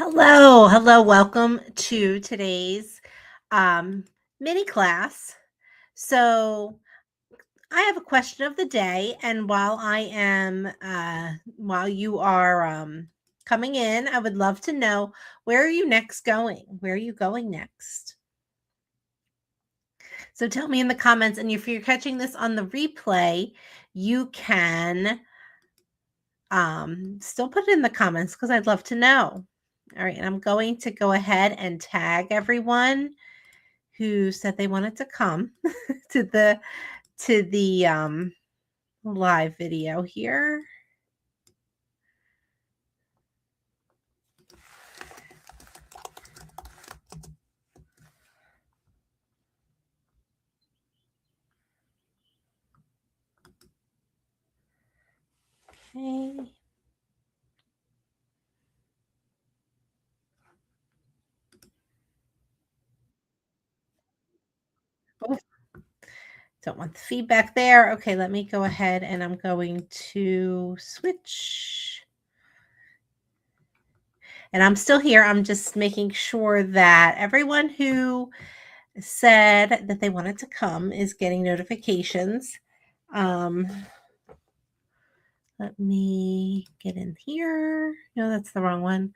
Hello, welcome to today's um, mini class. So, I have a question of the day, and while you are coming in, I would love to know, where are you next going? Where are you going next? So, tell me in the comments, and if you're catching this on the replay, you can still put it in the comments because I'd love to know. All right, and I'm going to go ahead and tag everyone who said they wanted to come to the live video here. Okay. Oh, don't want the feedback there. Okay, let me go ahead and I'm going to switch. And I'm still here. I'm just making sure that everyone who said that they wanted to come is getting notifications. Let me get in here. No, that's the wrong one.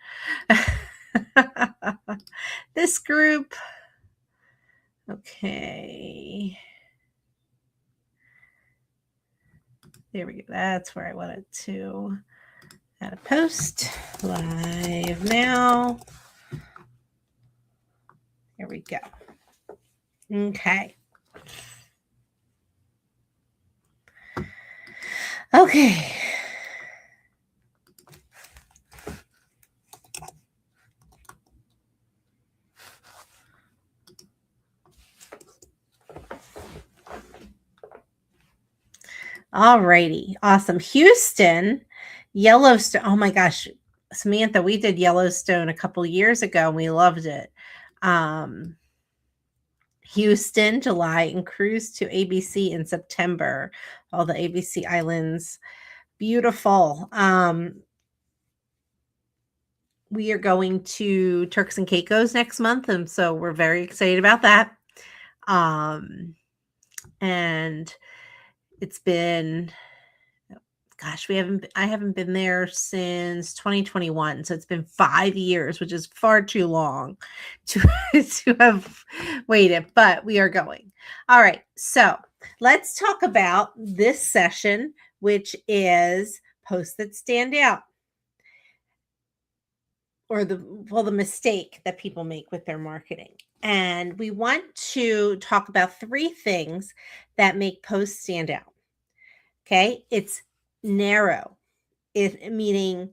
This group. Okay. There we go. That's where I wanted to add a post. Live now. There we go. Okay. Okay. All righty. Awesome. Houston, Yellowstone. Oh my gosh, Samantha, we did Yellowstone a couple years ago and we loved it. Houston, July, and cruise to ABC in September. All the ABC islands. Beautiful. We are going to Turks and Caicos next month, and so we're very excited about that. And it's been, gosh, I haven't been there since 2021, so it's been 5 years, which is far too long to to have waited, but we are going. All right, so let's talk about this session, which is posts that stand out, or the mistake that people make with their marketing. And we want to talk about 3 things that make posts stand out. Okay? It's narrow. Meaning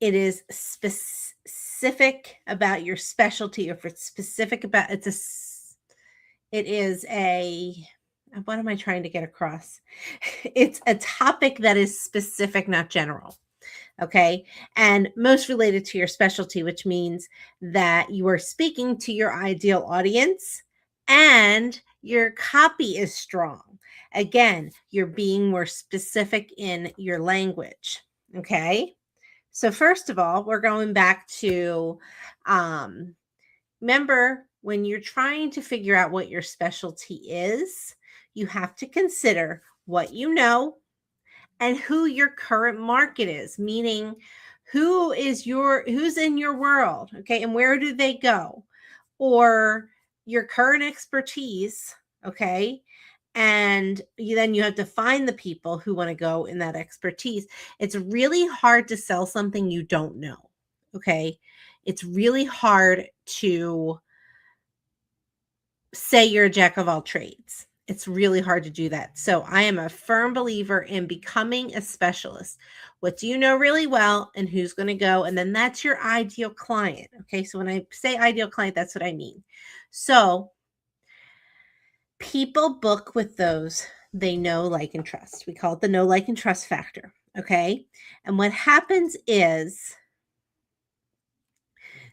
it is specific about your specialty, or if it's specific about it is a, what am I trying to get across? It's a topic that is specific, not general. Okay. And most related to your specialty, which means that you are speaking to your ideal audience and your copy is strong. Again, you're being more specific in your language. Okay. So, first of all, we're going back to remember, when you're trying to figure out what your specialty is, you have to consider what you know and who your current market is, meaning who's in your world, okay, and where do they go, or your current expertise, okay, and then you have to find the people who want to go in that expertise. It's really hard to sell something you don't know, okay. It's really hard to say you're a jack of all trades. It's really hard to do that. So I am a firm believer in becoming a specialist. What do you know really well, and who's going to go? And then that's your ideal client. Okay. So when I say ideal client, that's what I mean. So people book with those they know, like, and trust. We call it the know, like, and trust factor. Okay. And what happens is,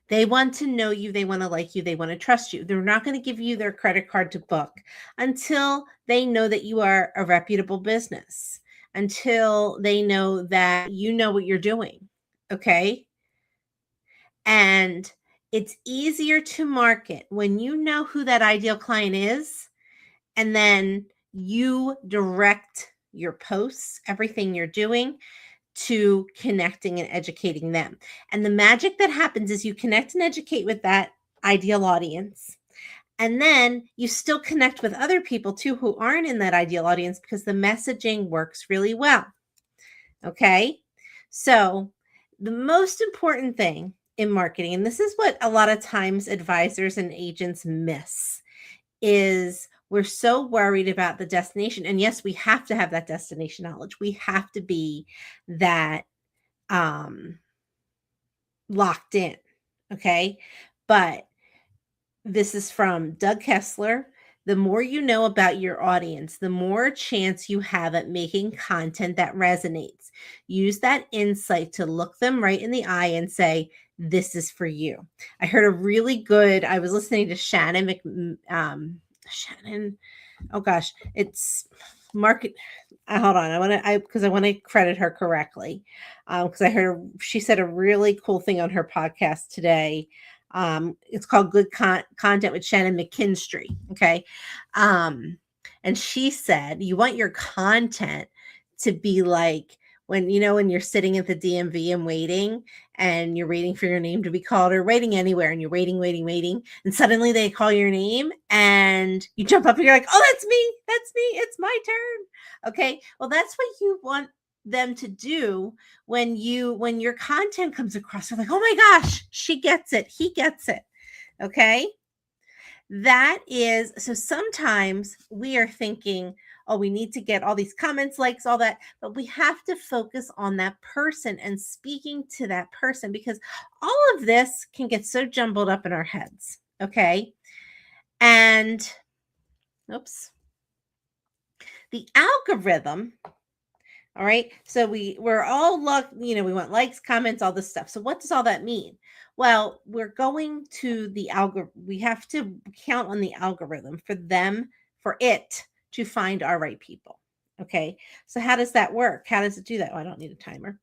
they want to know you, they want to like you, they want to trust you. They're not going to give you their credit card to book until they know that you are a reputable business, until they know that you know what you're doing. Okay. And it's easier to market when you know who that ideal client is, and then you direct your posts, everything you're doing to connecting and educating them. And the magic that happens is you connect and educate with that ideal audience. And then you still connect with other people too who aren't in that ideal audience because the messaging works really well. Okay. So, the most important thing in marketing, and this is what a lot of times advisors and agents miss, is we're so worried about the destination. And yes, we have to have that destination knowledge. We have to be that um locked in. Okay. But this is from Doug Kessler. The more you know about your audience, the more chance you have at making content that resonates. Use that insight to look them right in the eye and say, this is for you. I heard a really good, I was listening to Shannon, oh gosh, it's market. Hold on. Because I want to credit her correctly. Because she said a really cool thing on her podcast today. It's called Good Content with Shannon McKinstry. Okay. And she said, you want your content to be like when you're sitting at the DMV and waiting and you're waiting for your name to be called, or waiting anywhere and you're waiting. And suddenly they call your name and you jump up and you're like, oh, that's me. It's my turn. Okay. Well, that's what you want them to do when your content comes across. They're like, oh my gosh, she gets it. He gets it. Okay. So sometimes we are thinking, oh, we need to get all these comments, likes, all that, but we have to focus on that person and speaking to that person, because all of this can get so jumbled up in our heads. Okay. And oops, the algorithm. All right. So we're all we want likes, comments, all this stuff. So what does all that mean? Well, we're going to the algorithm. We have to count on the algorithm for it to find our right people. Okay. So how does that work? How does it do that? Oh, I don't need a timer.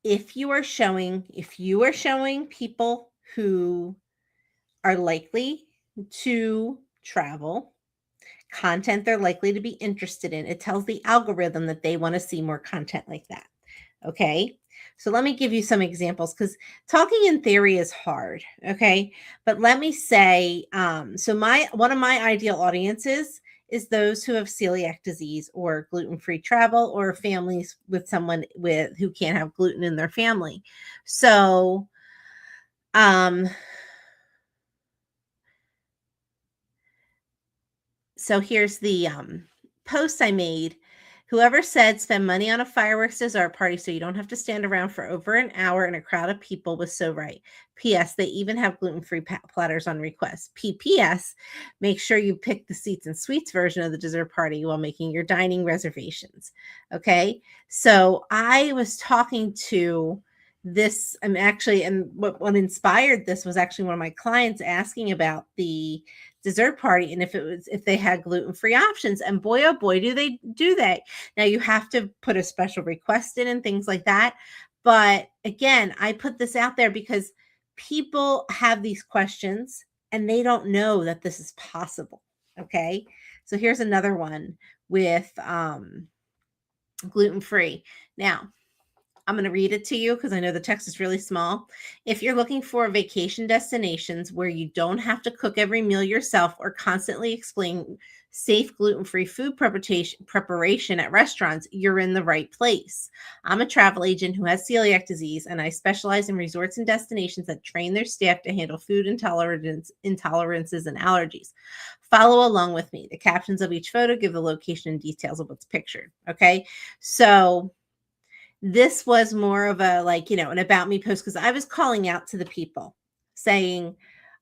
If you are showing people who are likely to travel, content they're likely to be interested in, it tells the algorithm that they want to see more content like that. Okay. So let me give you some examples, because talking in theory is hard. Okay. But let me say, so one of my ideal audiences is those who have celiac disease or gluten-free travel, or families with someone who can't have gluten in their family. So, so here's the post I made. Whoever said spend money on a fireworks dessert party so you don't have to stand around for over an hour in a crowd of people was so right. P.S. They even have gluten-free platters on request. P.P.S. Make sure you pick the seats and sweets version of the dessert party while making your dining reservations. Okay. So I was talking to this, and what inspired this was actually one of my clients asking about the dessert party and if they had gluten-free options, and boy, oh boy, do they. Now you have to put a special request in and things like that. But again, I put this out there because people have these questions and they don't know that this is possible. Okay. So here's another one with gluten-free. Now, I'm going to read it to you because I know the text is really small. If you're looking for vacation destinations where you don't have to cook every meal yourself or constantly explain safe gluten-free food preparation at restaurants, you're in the right place. I'm a travel agent who has celiac disease, and I specialize in resorts and destinations that train their staff to handle food intolerances and allergies. Follow along with me. The captions of each photo give the location and details of what's pictured. Okay, so this was more of a an about me post, because I was calling out to the people saying,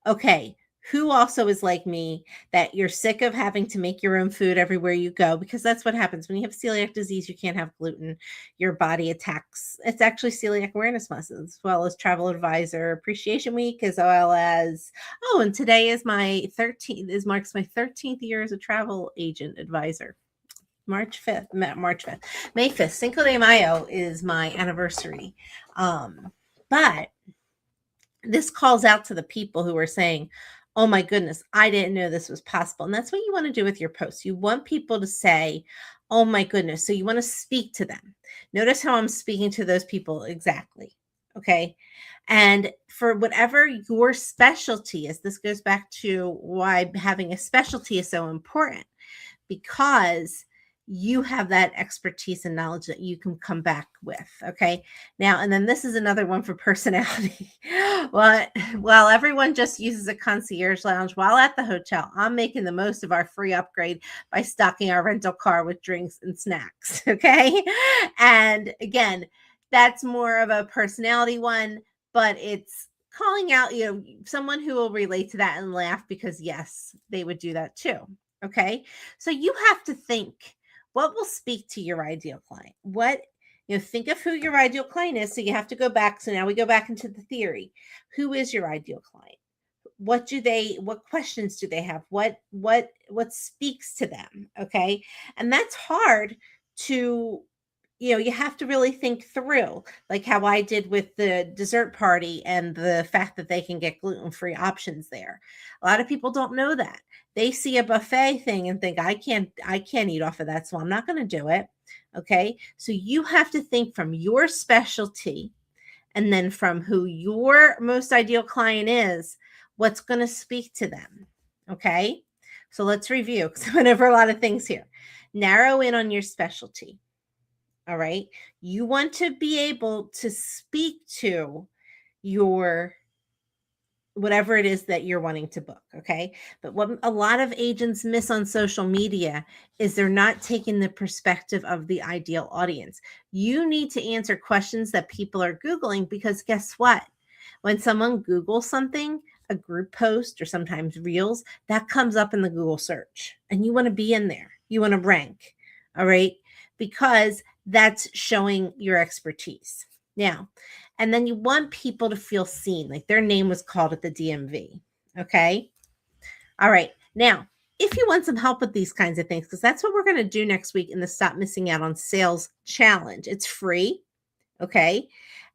okay, who also is like me, that you're sick of having to make your own food everywhere you go, because that's what happens when you have celiac disease. You can't have gluten. Your body attacks. It's actually Celiac Awareness Month, as well as Travel Advisor Appreciation Week, as well as, oh, and today is marks my 13th year as a travel agent advisor. March 5th, March 5th, May 5th. Cinco de Mayo is my anniversary. But this calls out to the people who are saying, oh my goodness, I didn't know this was possible. And that's what you want to do with your posts. You want people to say, oh my goodness. So you want to speak to them. Notice how I'm speaking to those people exactly. Okay. And for whatever your specialty is, this goes back to why having a specialty is so important, because you have that expertise and knowledge that you can come back with. Okay. Now, and then this is another one for personality. While everyone just uses a concierge lounge while at the hotel, I'm making the most of our free upgrade by stocking our rental car with drinks and snacks. Okay. And again, that's more of a personality one, but it's calling out, someone who will relate to that and laugh, because yes, they would do that too. Okay. So you have to think, what will speak to your ideal client? Think of who your ideal client is. So you have to go back. So now we go back into the theory. Who is your ideal client? What questions do they have? What speaks to them? Okay. And that's hard to, you have to really think through, like how I did with the dessert party and the fact that they can get gluten-free options there. A lot of people don't know that. They see a buffet thing and think, I can't eat off of that, so I'm not going to do it. Okay. So you have to think from your specialty, and then from who your most ideal client is, what's going to speak to them. Okay. So let's review, because I went over a lot of things here. Narrow in on your specialty. All right. You want to be able to speak to your whatever it is that you're wanting to book. Okay. But what a lot of agents miss on social media is they're not taking the perspective of the ideal audience. You need to answer questions that people are Googling, because guess what? When someone Googles something, a group post or sometimes reels, that comes up in the Google search, and you want to be in there. You want to rank. All right. Because that's showing your expertise. Now, and then you want people to feel seen, like their name was called at the DMV. Okay. All right. Now, if you want some help with these kinds of things, because that's what we're going to do next week in the Stop Missing Out on Sales Challenge. It's free. Okay.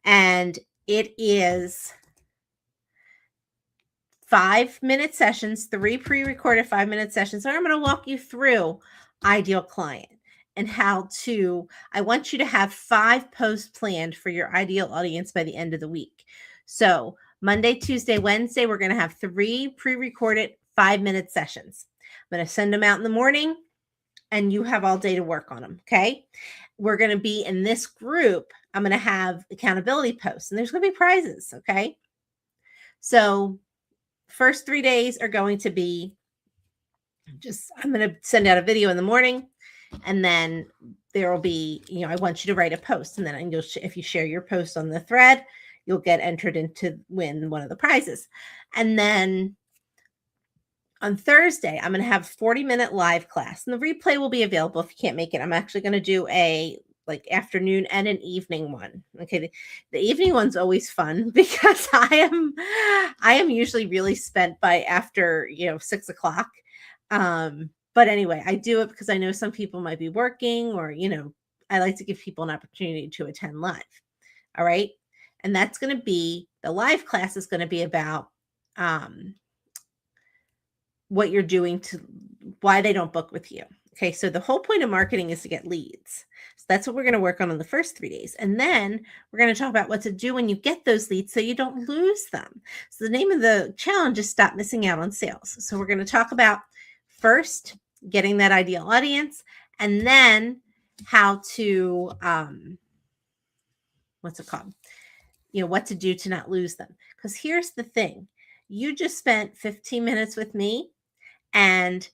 And it is 5-minute sessions, 3 pre-recorded 5-minute sessions. So I'm going to walk you through ideal client and I want you to have 5 posts planned for your ideal audience by the end of the week. So Monday, Tuesday, Wednesday, we're going to have 3 pre-recorded 5-minute sessions. I'm going to send them out in the morning, and you have all day to work on them. Okay. We're going to be in this group. I'm going to have accountability posts, and there's going to be prizes. Okay. So first 3 days are going to be I'm going to send out a video in the morning, and then there will be, I want you to write a post, and then if you share your post on the thread, you'll get entered to win one of the prizes. And then on Thursday, I'm going to have a 40-minute live class, and the replay will be available if you can't make it. I'm actually going to do a afternoon and an evening one. Okay. The evening one's always fun, because I am usually really spent by after, 6 o'clock. But anyway, I do it because I know some people might be working, or, I like to give people an opportunity to attend live. All right. And that's going to be, the live class is going to be about, what you're doing why they don't book with you. Okay. So the whole point of marketing is to get leads. So that's what we're going to work on the first 3 days. And then we're going to talk about what to do when you get those leads so you don't lose them. So the name of the challenge is Stop Missing Out on Sales. So we're going to talk about first getting that ideal audience, and then how to, what's it called? What to do to not lose them. Because here's the thing. You just spent 15 minutes with me, and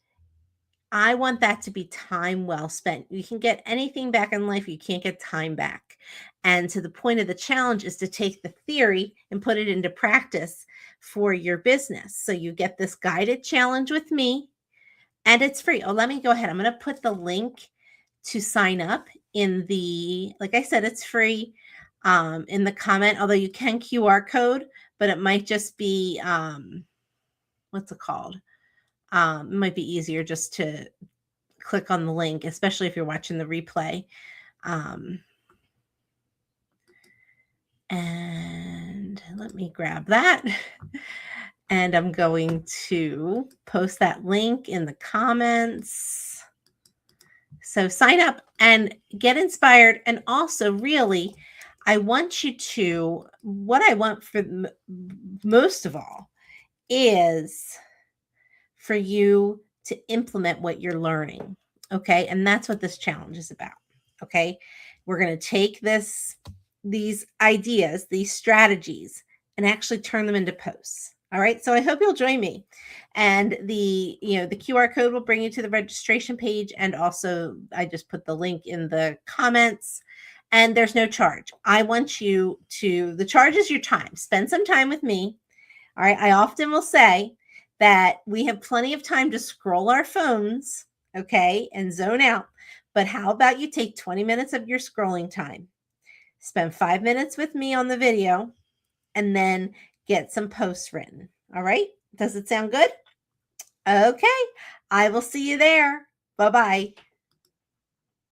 I want that to be time well spent. You can get anything back in life. You can't get time back. And so the point of the challenge is to take the theory and put it into practice for your business. So you get this guided challenge with me, and it's free. Oh, let me go ahead. I'm going to put the link to sign up like I said, it's free, in the comment, although you can QR code, but it might just be, what's it called? It might be easier just to click on the link, especially if you're watching the replay. And let me grab that. And I'm going to post that link in the comments. So sign up and get inspired. And also, really, I want you to, what I want for most of all is for you to implement what you're learning. Okay. And that's what this challenge is about. Okay. We're going to take these ideas, these strategies, and actually turn them into posts. All right. So I hope you'll join me. And the QR code will bring you to the registration page. And also I just put the link in the comments, and there's no charge. I want you to, the charge is your time. Spend some time with me. All right. I often will say that we have plenty of time to scroll our phones, okay, and zone out. But how about you take 20 minutes of your scrolling time, spend 5 minutes with me on the video, and then get some posts written. All right. Does it sound good? Okay. I will see you there. Bye-bye.